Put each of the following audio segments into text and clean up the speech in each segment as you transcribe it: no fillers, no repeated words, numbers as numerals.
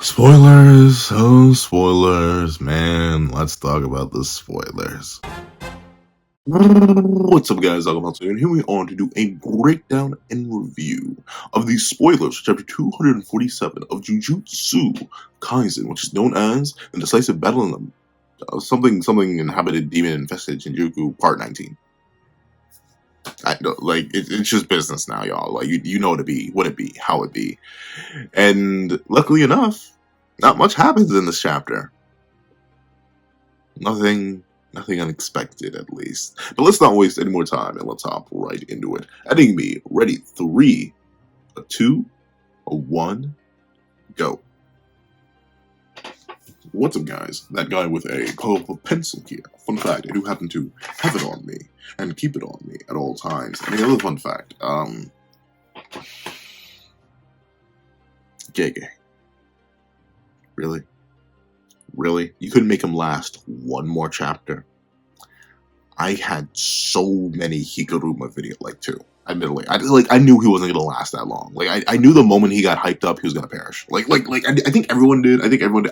Spoilers, oh spoilers, man. Let's talk about the spoilers. What's up, guys? I'm about to, and here we are to do a breakdown and review of the spoilers for chapter 247 of Jujutsu Kaisen, which is known as the Decisive Battle in the something inhabited demon infested Shinjuku Part 19. I know, like it's just business now, y'all. Like you know what it be, how it be, and luckily enough, not much happens in this chapter. Nothing unexpected, at least. But let's not waste any more time and let's hop right into it. Adding me, ready, 3, a 2, a 1, go. What's up, guys? That guy with a colorful pencil here. Fun fact, I do happen to have it on me and keep it on me at all times. And the other fun fact, JK. Really? Really? You couldn't make him last one more chapter? I had so many Higuruma videos, like 2. Admittedly, I knew he wasn't gonna last that long. Like I knew the moment he got hyped up, he was gonna perish. I think everyone did. I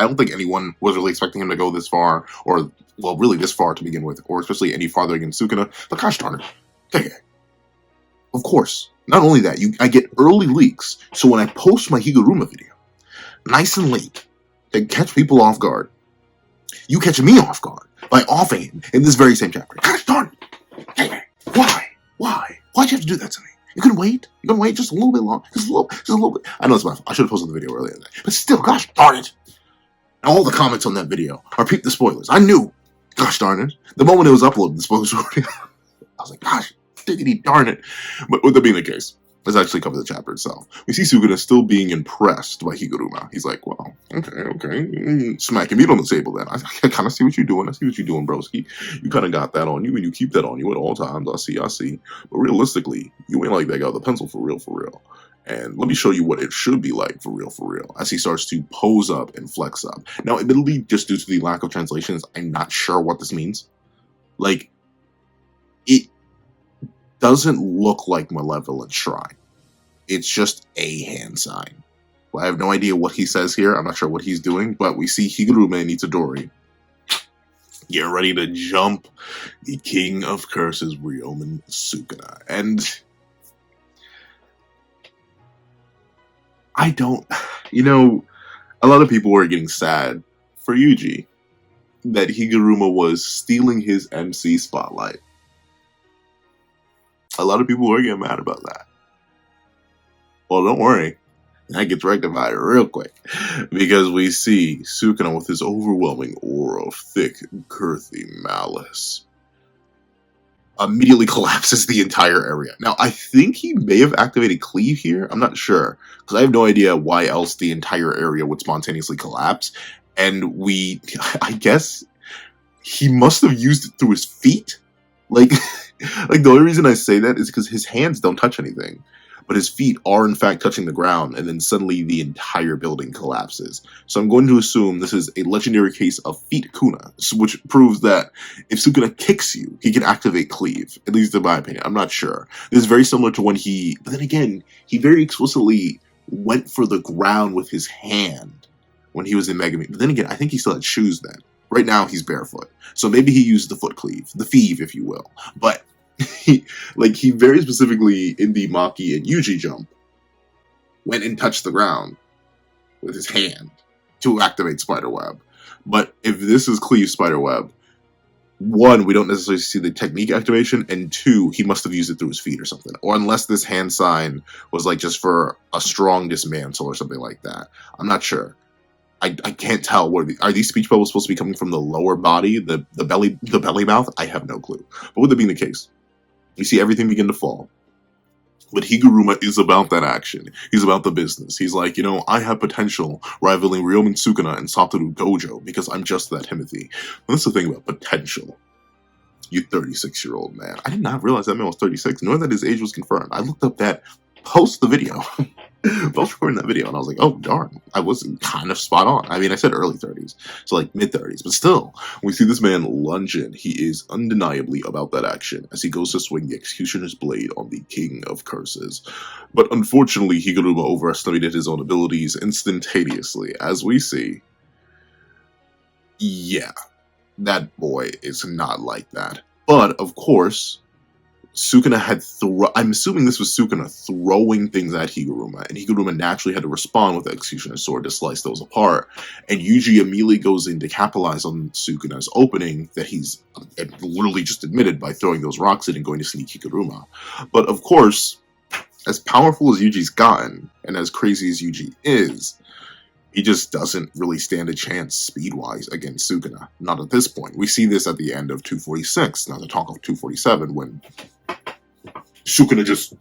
don't think anyone was really expecting him to go this far, or well, really this far to begin with, or especially any farther against Sukuna. But gosh darn it, okay. Of course, not only that, I get early leaks, so when I post my Higuruma video, nice and late, to catch people off guard, you catch me off guard by offing him in this very same chapter. Gosh darn it! Hey, why? Why'd you have to do that to me? You couldn't wait? You couldn't wait just a little bit long? Just a little bit. I know it's my fault. I should have posted the video earlier than that. But still, gosh darn it! And all the comments on that video are peep the spoilers. I knew. Gosh darn it. The moment it was uploaded, the spoilers were already I was like, gosh, diggity darn it. But with that being the case, let's actually cover the chapter itself. We see Sukuna still being impressed by Higuruma. He's like, well, okay. Smacking meat on the table then. I kind of see what you're doing. I see what you're doing, broski. You kind of got that on you, and you keep that on you at all times. I see. But realistically, you ain't like that guy with the pencil for real. And let me show you what it should be like for real. As he starts to pose up and flex up. Now, admittedly, just due to the lack of translations, I'm not sure what this means. Like, it doesn't look like Malevolent Shrine. It's just a hand sign. Well, I have no idea what he says here. I'm not sure what he's doing, but we see Higuruma and Itadori get ready to jump the King of Curses, Ryomen Sukuna. And I don't, a lot of people were getting sad for Yuji that Higuruma was stealing his MC spotlight. A lot of people were getting mad about that. Well, don't worry. That gets rectified real quick. Because we see Sukuna with his overwhelming aura of thick, girthy malice immediately collapses the entire area. Now, I think he may have activated Cleave here. I'm not sure. Because I have no idea why else the entire area would spontaneously collapse. And I guess he must have used it through his feet? Like the only reason I say that is because his hands don't touch anything. But his feet are in fact touching the ground, and then suddenly the entire building collapses. So I'm going to assume this is a legendary case of Feet Kuna, which proves that if Sukuna kicks you, he can activate Cleave, at least in my opinion. I'm not sure. This is very similar to when but then again, he very explicitly went for the ground with his hand when he was in Megami. But then again, I think he still had shoes then. Right now, he's barefoot. So maybe he used the foot cleave, the thieve, if you will. But he very specifically in the Maki and Yuji jump went and touched the ground with his hand to activate Spiderweb. But if this is Cleave Spiderweb, 1, we don't necessarily see the technique activation, and 2, he must have used it through his feet or something. Or unless this hand sign was like just for a strong dismantle or something like that. I'm not sure. I can't tell. Are these speech bubbles supposed to be coming from the lower body, the belly mouth? I have no clue. But with that being the case, you see everything begin to fall. But Higuruma is about that action. He's about the business. He's like, I have potential rivaling Ryomen Sukuna and Satoru Gojo because I'm just that Timothy. And that's the thing about potential. You 36-year-old man. I did not realize that man was 36, nor that his age was confirmed. I looked up that post the video. But I was recording that video and I was like, oh darn, I was kind of spot on. I mean, I said early 30s, so like mid 30s, but still, we see this man lunge in. He is undeniably about that action as he goes to swing the Executioner's blade on the King of Curses. But unfortunately, Higuruma overestimated his own abilities instantaneously, as we see. Yeah, that boy is not like that. But of course, Sukuna had I'm assuming this was Sukuna throwing things at Higuruma, and Higuruma naturally had to respond with the Executioner's sword to slice those apart. And Yuji immediately goes in to capitalize on Sukuna's opening that he's literally just admitted by throwing those rocks in and going to sneak Higuruma. But of course, as powerful as Yuji's gotten, and as crazy as Yuji is, he just doesn't really stand a chance speed-wise against Sukuna. Not at this point. We see this at the end of 246, not to talk of 247, when Sukuna just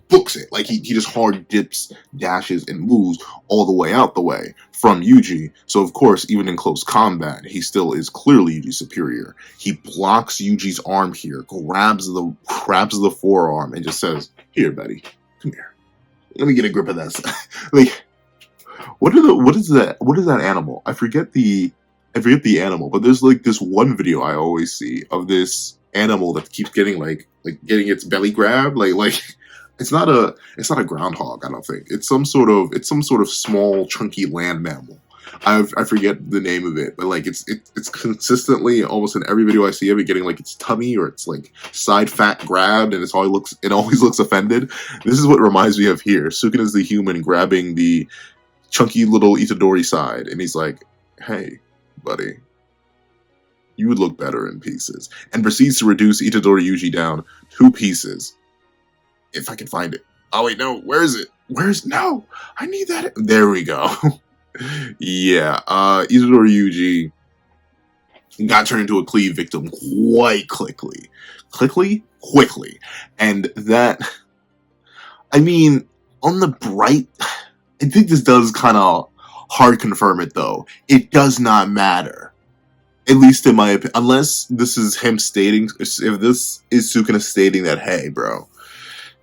books it. Like, he just hard dips, dashes, and moves all the way out the way from Yuji. So, of course, even in close combat, he still is clearly Yuji's superior. He blocks Yuji's arm here, grabs the forearm, and just says, here, buddy, come here. Let me get a grip of that. Like, what is that animal? I forget the animal, but there's like this one video I always see of this animal that keeps getting like getting its belly grabbed. Like it's not a groundhog, I don't think. It's some sort of small chunky land mammal. I forget the name of it, but like it's consistently almost in every video I see of it getting like its tummy or its like side fat grabbed, and it always looks offended. This is what reminds me of here. Sukuna's the human grabbing the chunky little Itadori side, and he's like, "Hey, buddy, you would look better in pieces," and proceeds to reduce Itadori Yuji down 2 pieces. If I can find it. Oh wait, no, where is it? No? I need that. There we go. Yeah, Itadori Yuji got turned into a cleave victim quite quickly. Quickly. And that, I mean, on the bright, I think this does kind of hard confirm it though. It does not matter. At least in my opinion, unless this is him stating, if this is Sukuna stating that, hey bro,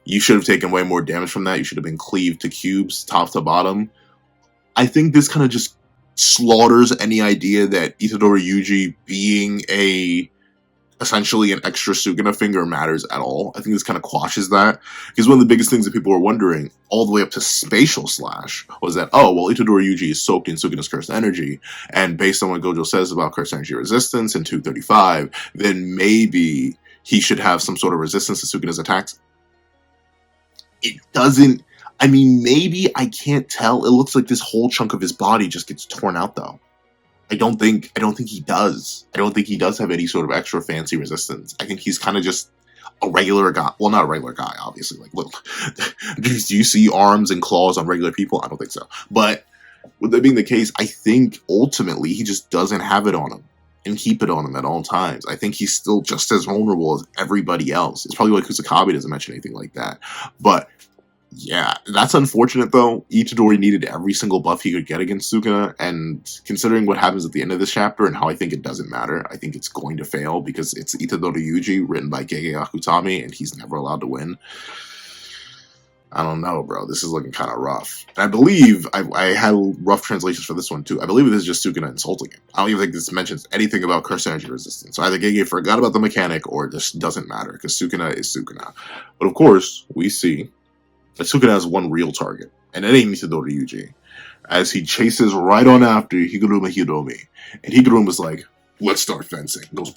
you should have taken way more damage from that, you should have been cleaved to cubes, top to bottom. I think this kind of just slaughters any idea that Itadori Yuji being essentially an extra Sukuna finger matters at all. I think this kind of quashes that. Because one of the biggest things that people were wondering, all the way up to Spatial Slash, was that, oh, well, Itadori Yuji is soaked in Sukuna's cursed energy, and based on what Gojo says about cursed energy resistance in 235, then maybe he should have some sort of resistance to Sukuna's attacks. It doesn't. I mean, maybe, I can't tell. It looks like this whole chunk of his body just gets torn out, though. I don't think he does. I don't think he does have any sort of extra fancy resistance. I think he's kind of just a regular guy. Well, not a regular guy, obviously. Like, look, do you see arms and claws on regular people? I don't think so. But with that being the case, I think ultimately he just doesn't have it on him and keep it on him at all times. I think he's still just as vulnerable as everybody else. It's probably why Kusakabe doesn't mention anything like that. But yeah, that's unfortunate though. Itadori needed every single buff he could get against Sukuna, and considering what happens at the end of this chapter and how I think it doesn't matter, I think it's going to fail because it's Itadori Yuji, written by Gege Akutami, and he's never allowed to win. I don't know, bro. This is looking kind of rough. And I believe, I had rough translations for this one too. I believe this is just Sukuna insulting him. I don't even think this mentions anything about cursed energy resistance. So either Gege forgot about the mechanic or it just doesn't matter because Sukuna is Sukuna. But of course, we see that Sukuna has one real target, and it ain't Itadori Yuji, as he chases right on after Higuruma Hiromi. And Higuruma's like, let's start fencing. Goes,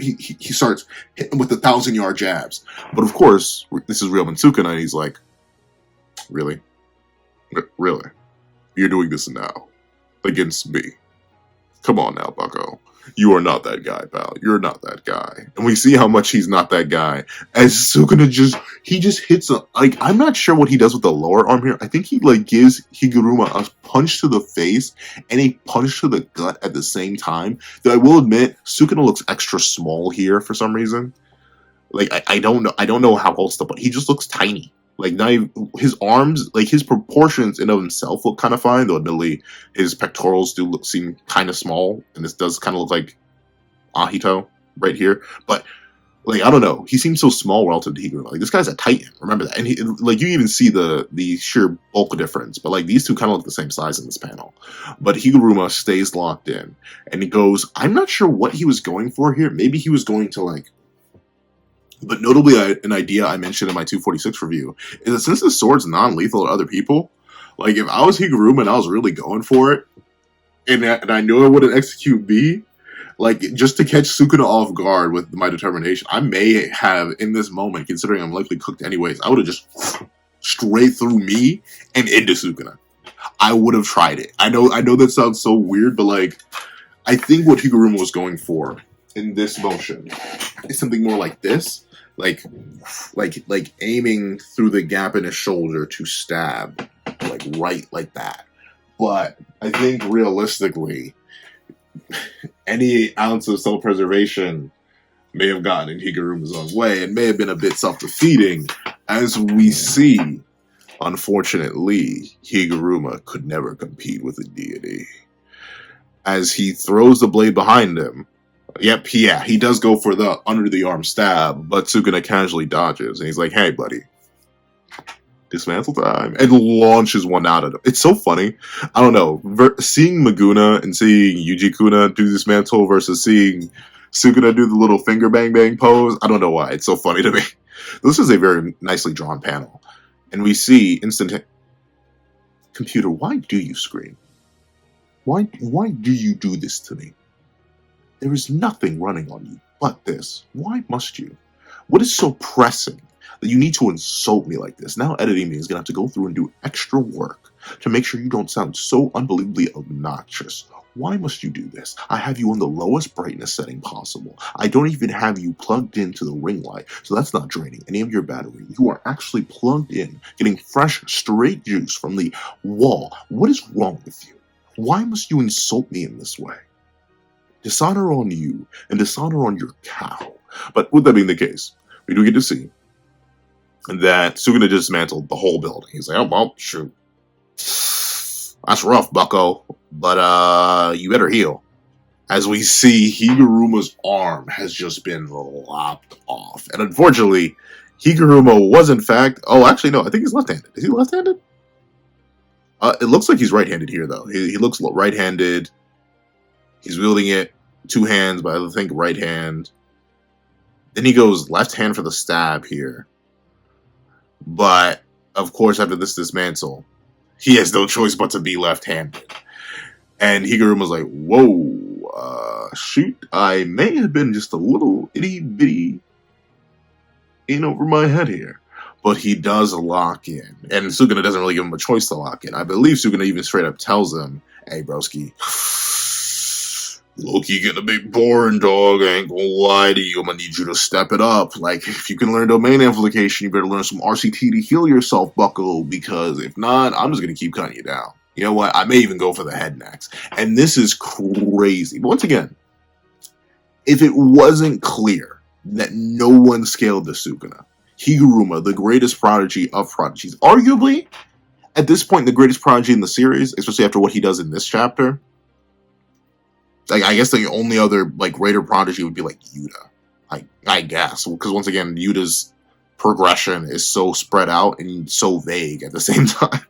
he starts hitting with the 1,000-yard jabs. But of course, this is Realman Sukuna, and he's like, really? Really? You're doing this now? Against me? Come on now, bucko. You are not that guy, pal. You're not that guy. And we see how much he's not that guy. As Sukuna just hits like, I'm not sure what he does with the lower arm here. I think he like gives Higuruma a punch to the face and a punch to the gut at the same time. Though I will admit, Sukuna looks extra small here for some reason. Like, I don't know how else to put. He just looks tiny. Like, not even, his arms, like, his proportions in of himself look kind of fine, though admittedly, his pectorals do seem kind of small, and this does kind of look like Ahito right here. But Like, I don't know. He seems so small relative to Higuruma. Like, this guy's a titan. Remember that. And he, like, you even see the sheer bulk difference. But like, these two kind of look the same size in this panel. But Higuruma stays locked in, and he goes. I'm not sure what he was going for here. Maybe he was going to like. But notably, an idea I mentioned in my 246 review is that since the sword's non-lethal to other people, like if I was Higuruma and I was really going for it, and I knew I wouldn't execute B, like, just to catch Sukuna off guard with my determination, I may have, in this moment, considering I'm likely cooked anyways, I would have just straight through me and into Sukuna. I would have tried it. I know that sounds so weird, but, like, I think what Higuruma was going for in this motion is something more like this. Like aiming through the gap in his shoulder to stab, like, right like that. But I think, realistically, any ounce of self-preservation may have gotten in Higuruma's own way and may have been a bit self-defeating. As we see, unfortunately, Higuruma could never compete with a deity. As he throws the blade behind him, he does go for the under-the-arm stab, but Sukuna casually dodges, and he's like, hey, buddy, dismantle time, and launches one out at him. It's so funny. I don't know. Seeing Maguna and seeing Yuji-kuna do dismantle versus seeing Sukuna do the little finger bang bang pose, I don't know why. It's so funny to me. This is a very nicely drawn panel. And we see instant... Computer, why do you scream? Why do you do this to me? There is nothing running on you but this. Why must you? What is so pressing that you need to insult me like this? Now editing me is going to have to go through and do extra work to make sure you don't sound so unbelievably obnoxious. Why must you do this? I have you on the lowest brightness setting possible. I don't even have you plugged into the ring light, so that's not draining any of your battery. You are actually plugged in, getting fresh, straight juice from the wall. What is wrong with you? Why must you insult me in this way? Dishonor on you, and dishonor on your cow. But with that being the case, we do get to see that Sukuna dismantled the whole building. He's like, oh, well, shoot. That's rough, bucko. But, you better heal. As we see, Higuruma's arm has just been lopped off. And unfortunately, Higuruma was in fact... Oh, actually, no. I think he's left-handed. Is he left-handed? It looks like he's right-handed here, though. He looks right-handed. He's wielding it two hands, but I think right hand. Then he goes left hand for the stab here. But, of course, after this dismantle, he has no choice but to be left-handed. And Higuruma's like, whoa, shoot, I may have been just a little itty-bitty in over my head here. But he does lock in. And Sukuna doesn't really give him a choice to lock in. I believe Sukuna even straight up tells him, hey, broski, Loki getting a bit boring, dog. I ain't gonna lie to you. I'm gonna need you to step it up. Like, if you can learn domain amplification, you better learn some RCT to heal yourself, bucko. Because if not, I'm just gonna keep cutting you down. You know what? I may even go for the head next. And this is crazy. But once again, if it wasn't clear that no one scaled the Sukuna, Higuruma, the greatest prodigy of prodigies, arguably, at this point, the greatest prodigy in the series, especially after what he does in this chapter, like, I guess the only other, like, greater prodigy would be, like, Yuta. I guess. Because, once again, Yuta's progression is so spread out and so vague at the same time.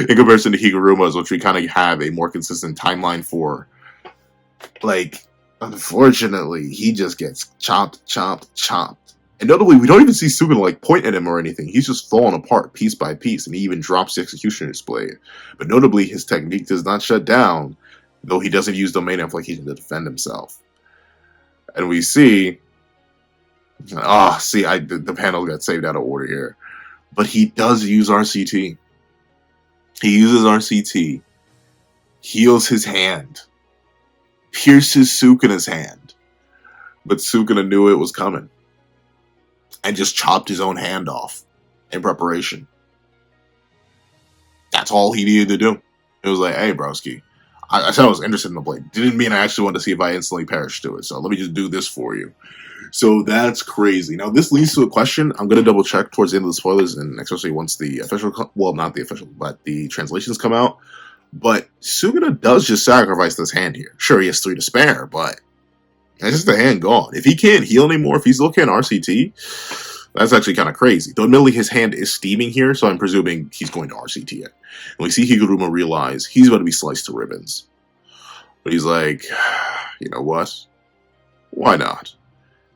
In comparison to Higuruma's, which we kind of have a more consistent timeline for. Like, unfortunately, he just gets chopped. And notably, we don't even see Sukuna, like, point at him or anything. He's just falling apart piece by piece, and he even drops the execution display. But notably, his technique does not shut down, though he doesn't use domain amplification to defend himself. And we see... the panel got saved out of order here. But he does use RCT. He uses RCT, heals his hand, pierces Sukuna's hand. But Sukuna knew it was coming. And just chopped his own hand off in preparation. That's all he needed to do. It was like, hey, broski, I said I was interested in the blade. Didn't mean I actually wanted to see if I instantly perished to it. So let me just do this for you. So that's crazy. Now, this leads to a question. I'm going to double check towards the end of the spoilers, and especially once the official, well, not the official, but the translations come out. But Sukuna does just sacrifice this hand here. Sure, he has 3 to spare, but That's just the hand gone. If he can't heal anymore, if he's still can't RCT, that's actually kind of crazy. Though admittedly his hand is steaming here, so I'm presuming he's going to RCT it. And we see Higuruma realize he's about to be sliced to ribbons. But he's like, you know what? Why not?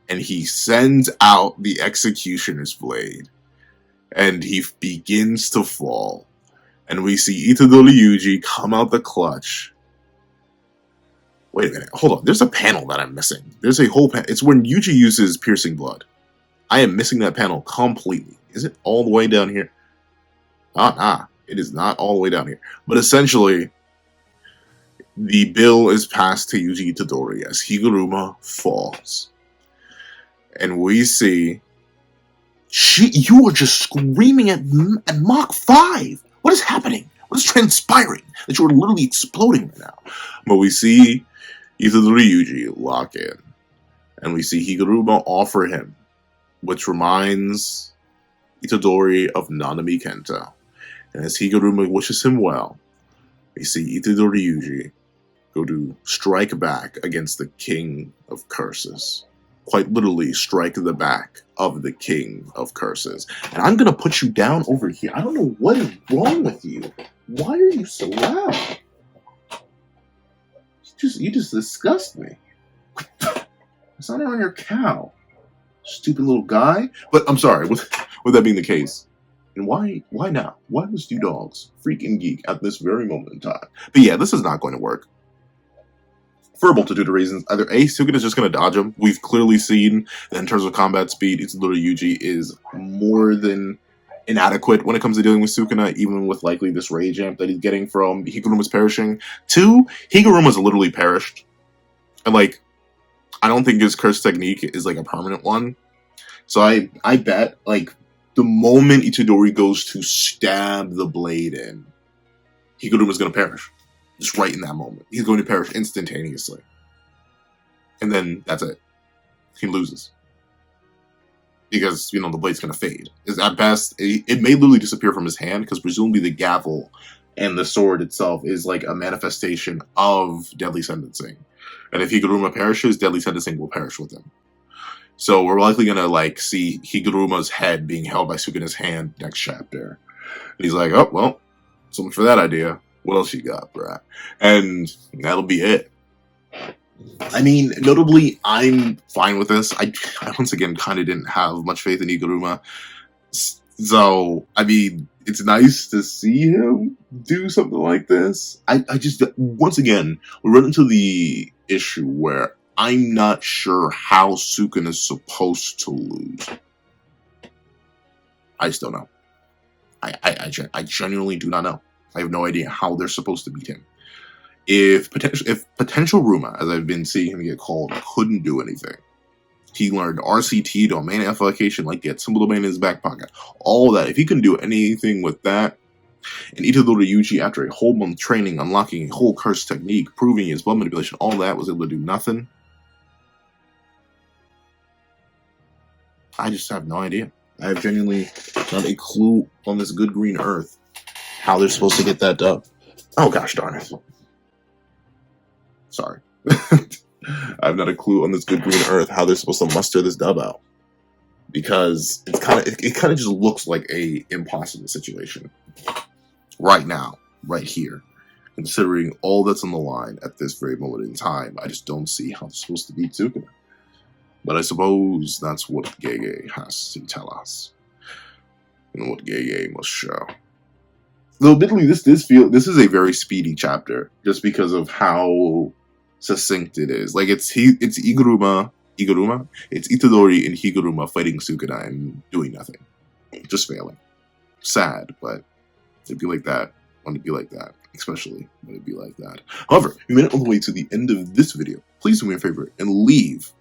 And he sends out the Executioner's Blade. And he begins to fall. And we see Itadori Yuji come out the clutch. Wait a minute, hold on. There's a panel that I'm missing. There's a whole panel. It's when Yuji uses Piercing Blood. I am missing that panel completely. Is it all the way down here? Nah. It is not all the way down here. But essentially, the bill is passed to Yuji Itadori as Higuruma falls. And we see... you are just screaming at Mach 5! What is happening? What is transpiring? That you are literally exploding right now. But we see Itadori Yuji lock in. And we see Higuruma offer him, which reminds Itadori of Nanami Kento. And as Higuruma wishes him well, we see Itadori Yuji go to strike back against the King of Curses. Quite literally strike the back of the King of Curses. And I'm gonna put you down over here. I don't know what is wrong with you. Why are you so loud? You just disgust me. It's not on your cow. Stupid little guy. But I'm sorry, with that being the case. And why now? Why must you dogs freak and geek at this very moment in time? But yeah, this is not going to work. For a multitude of reasons. Either A, Sukuna is just going to dodge him. We've clearly seen that in terms of combat speed, Itadori Yuji is more than inadequate when it comes to dealing with Sukuna, even with likely this rage amp that he's getting from Higuruma's perishing. 2, Higuruma's literally perished. And like, I don't think his curse technique is like a permanent one. So I bet like the moment Itadori goes to stab the blade in, Higuruma's going to perish. Just right in that moment. He's going to perish instantaneously. And then that's it. He loses. Because, the blade's going to fade. At best, it may literally disappear from his hand, because presumably the gavel and the sword itself is like a manifestation of deadly sentencing. And if Higuruma perishes, deadly sentencing will perish with him. So we're likely going to see Higuruma's head being held by Sukuna's hand next chapter. And he's like, oh, well, so much for that idea. What else you got, bruh? And that'll be it. I mean, notably, I'm fine with this. I once again kind of didn't have much faith in Higuruma. So, I mean, it's nice to see him do something like this. I just, once again, we run into the issue where I'm not sure how Sukuna is supposed to lose. I just don't know. I genuinely do not know. I have no idea how they're supposed to beat him. If potential Ruma, as I've been seeing him get called, couldn't do anything. He learned RCT, domain amplification, like get symbol domain in his back pocket. All that. If he couldn't do anything with that, and Itadori Yuji, after a whole month training, unlocking a whole curse technique, proving his blood manipulation, all that, was able to do nothing. I just have no idea. I have genuinely not a clue on this good green earth how they're supposed to get that dub. Oh gosh darn it. Sorry. I have not a clue on this good green earth how they're supposed to muster this dub out. Because it kind of just looks like a impossible situation. Right now, right here. Considering all that's on the line at this very moment in time, I just don't see how they're supposed to beat Sukuna. But I suppose that's what Gege has to tell us. And what Gege must show. Though admittedly, this is a very speedy chapter, just because of how succinct it is. Like it's Higuruma, it's Itadori and Higuruma fighting Sukuna and doing nothing, just failing. Sad, but it'd be like that when it'd be like that, especially when it'd be like that. However, we made it all the way to the end of this video. Please do me a favor and leave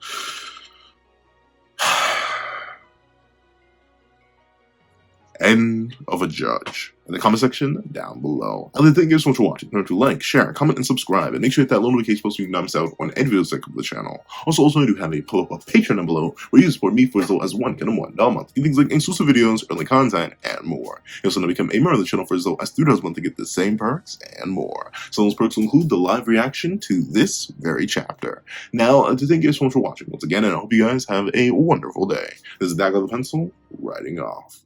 and of a judge in the comment section down below. Other thank you so much for watching. Remember to like, share, comment, and subscribe, and make sure to hit that little notification bell so you can notice out on any videos that come to the channel. Also, I do have a pull-up of Patreon down below where you support me for as low as $1 a month. Get things like exclusive videos, early content, and more. You also know become a member of the channel for as low as $3 a month to get the same perks and more. So those perks will include the live reaction to this very chapter. Now, to thank you so much for watching once again, and I hope you guys have a wonderful day. This is Dagger the Pencil, writing off.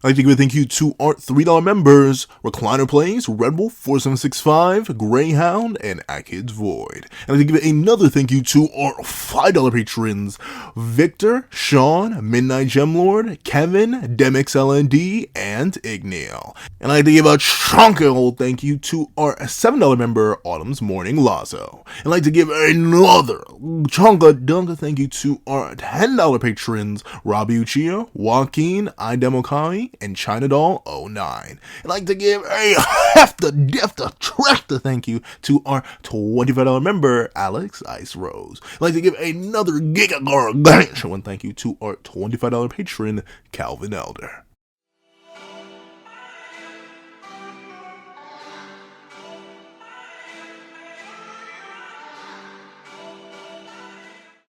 I'd like to give a thank you to our $3 members, Recliner Plays, Red Wolf 4765, Greyhound, and Akid's Void. And I'd like to give another thank you to our $5 patrons, Victor, Sean, Midnight Gemlord, Kevin, DemixLND, and Igneal. And I'd like to give a chunky old thank you to our $7 member, Autumn's Morning Lazo. And I'd like to give another chunka dunka thank you to our $10 patrons, Robbie Uchiha, Joaquin, Idemokai, and China Doll 09. I'd like to give a tractor thank you to our $25 member, Alex Ice Rose. I'd like to give another giga gargantuan thank you to our $25 patron, Calvin Elder.